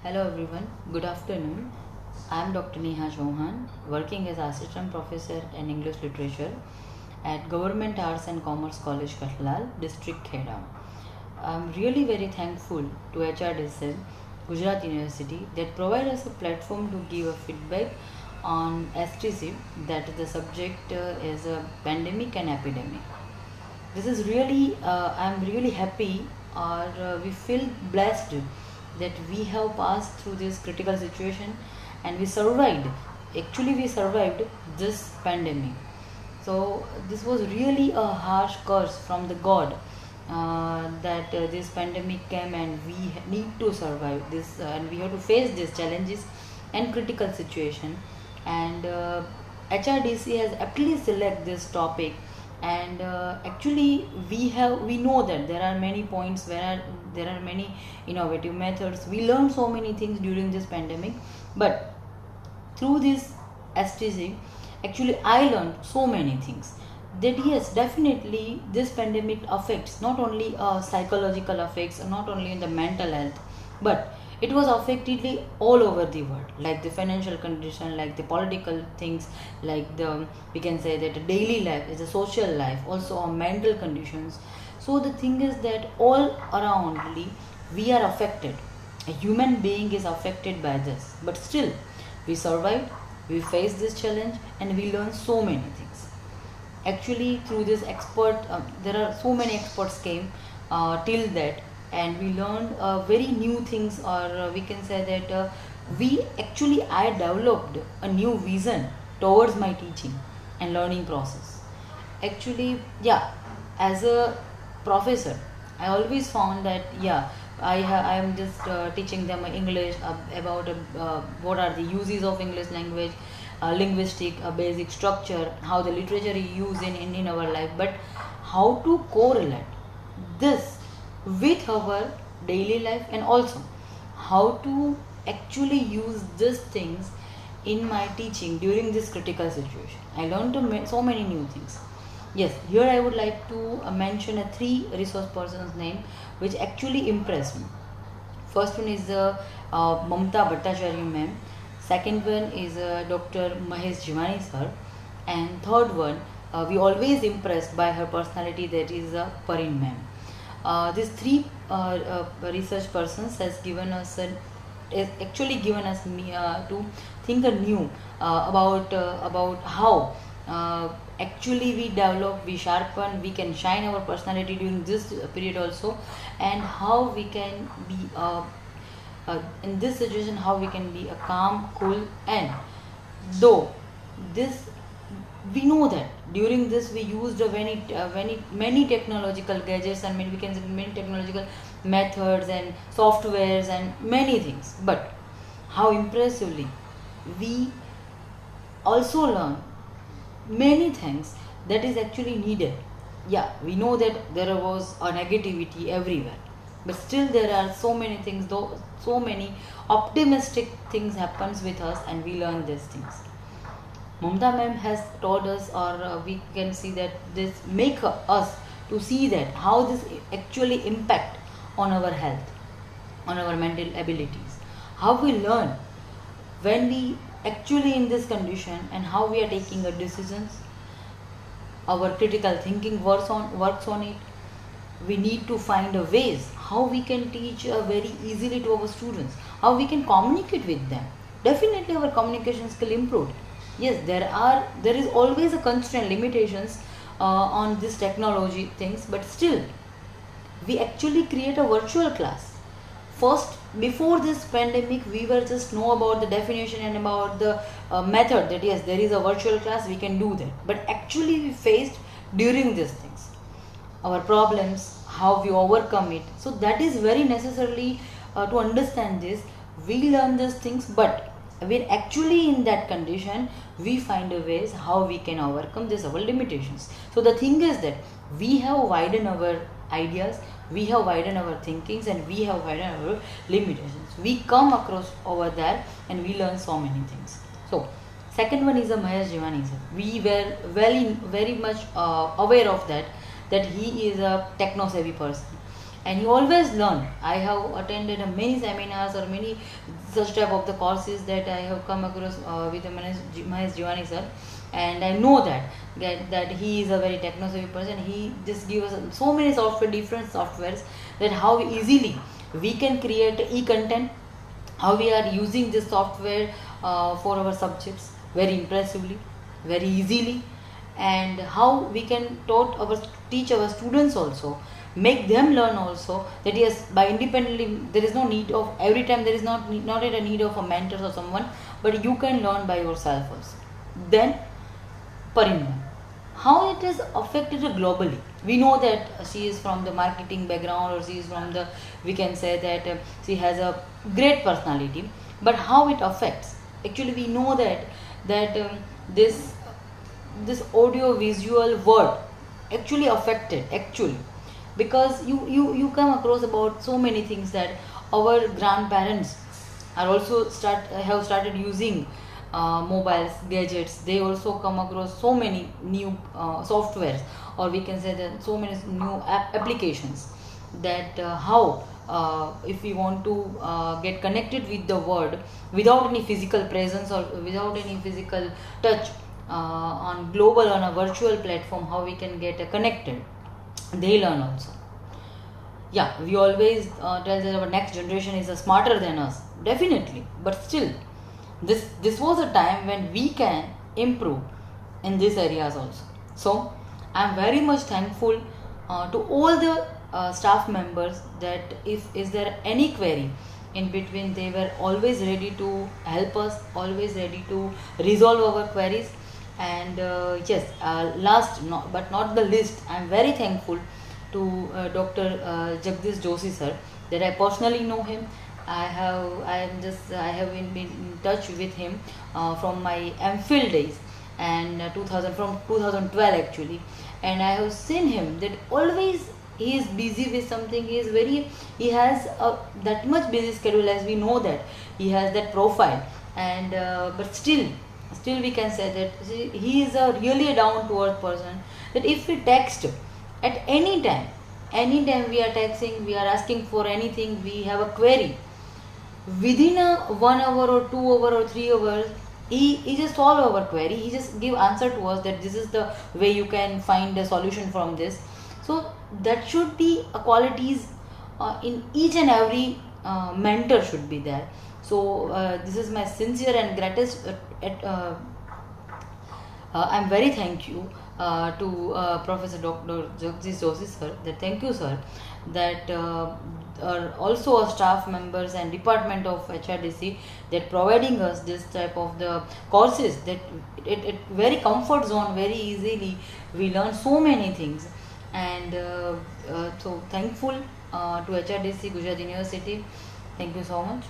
Hello everyone, good afternoon. I am Dr. Neha Chauhan, working as Assistant Professor in English Literature at Government Arts and Commerce College, Kathlal, District Kheda. I am really very thankful to HRDSL, Gujarat University, that provide us a platform to give a feedback on STC, that the subject is a pandemic and epidemic. This is really I'm really happy, or we feel blessed that we have passed through this critical situation and we survived. Actually we survived this pandemic. So this was really a harsh curse from the god, that this pandemic came and we need to survive this, and we have to face these challenges and critical situation. And HRDC has aptly select this topic, and actually we know that there are many points where there are many innovative methods. We learned so many things during this pandemic, but through this STC, actually I learned so many things, that yes, definitely this pandemic affects not only psychological effects, not only in the mental health, but it was affected all over the world, like the financial condition, like the political things, like the, we can say that the daily life is a social life, also our mental conditions. So the thing is that all aroundly we are affected. A human being is affected by this, but still we survived, we faced this challenge, and we learned so many things. Actually through this expert, there are so many experts came till that, and we learned very new things, or we can say that we actually I developed a new vision towards my teaching and learning process. Actually, yeah, as a professor I always found that, yeah, I am just teaching them English, about what are the uses of English language, linguistic basic structure, how the literature is used in our life, but how to correlate this with our daily life, and also how to actually use these things in my teaching during this critical situation. I learned so many new things. Yes, here I would like to mention a three resource persons name which actually impressed me. First one is Mamta Bhattacharya ma'am. Second one is Dr. Mahesh Jivani sir. And third one, we always impressed by her personality, that is Parin ma'am. These three research persons has given us actually given us to think anew about how actually we develop, we sharpen, we can shine our personality during this period also, and how we can be in this situation, how we can be a calm, cool, and though this, we know that during this we used many technological gadgets, and we can say many technological methods and softwares and many things, but how impressively we also learn many things that is actually needed. Yeah, we know that there was a negativity everywhere, but still there are so many things, though so many optimistic things happens with us, and we learn these things. Mamta ma'am has taught us, or we can see that this make us to see that how this actually impact on our health, on our mental abilities, how we learn when we actually in this condition, and how we are taking a decisions. Our critical thinking works on it. We need to find a ways how we can teach very easily to our students, how we can communicate with them. Definitely our communication skill improved. Yes, there is always a constraint limitations on this technology things, but still we actually create a virtual class. First, before this pandemic, we were just know about the definition and about the method, that yes, there is a virtual class, we can do that, but actually we faced during these things our problems, how we overcome it. So that is very necessarily to understand this. We learn these things, but when actually in that condition, we find a ways how we can overcome this our limitations. So the thing is that we have widened our ideas, we have widened our thinkings, and we have widened our limitations. We come across over there, and we learn so many things. So second one is a Mahesh Jivani sir. We were very much aware of that he is a techno savvy person, and he always learn. I have attended many seminars or many such type of the courses that I have come across with Mahesh Jiwani sir, and I know that he is a very techno savvy person. He just gives us so many different softwares, that how easily we can create e-content, how we are using this software for our subjects very impressively, very easily, and how we can teach our students also, make them learn also, that yes, by independently there is no need of every time, there is not a need of a mentor or someone, but you can learn by yourself also. Then Parinda, how it is affected globally. We know that she is from the marketing background, or she is from the, we can say that she has a great personality, but how it affects. Actually, we know that this audio visual world actually affected, actually, because you come across about so many things, that our grandparents are also have started using mobiles, gadgets. They also come across so many new softwares, or we can say that so many new applications, that how if we want to get connected with the world without any physical presence or without any physical touch, on global, on a virtual platform, how we can get connected, they learn also. Yeah, we always tell that our next generation is smarter than us, definitely, but still, this was a time when we can improve in these areas also. So I'm very much thankful to all the staff members, that if is there any query in between, they were always ready to help us, always ready to resolve our queries. And yes, last but not the least, I'm very thankful to Dr. Jagdish Joshi sir, that I personally know him. I have been in touch with him from my MPhil days, and 2000 from 2012 actually, and I have seen him that always he is busy with something. He has that much busy schedule, as we know that he has that profile, and but still we can say that he is a really down to earth person, that if we text at anytime we are texting, we are asking for anything, we have a query, within a 1 hour or 2 hour or 3 hours, he just solve our query. He just give answer to us that this is the way you can find a solution from this. So that should be a qualities in each and every mentor should be there. So this is my sincere and greatest I'm very thank you to Professor Dr. Jagdish Joshi sir. That thank you sir. That are also our staff members and department of HRDC, that providing us this type of the courses, that it very comfort zone, very easily we learn so many things. And so thankful to HRDC Gujarat University. Thank you so much.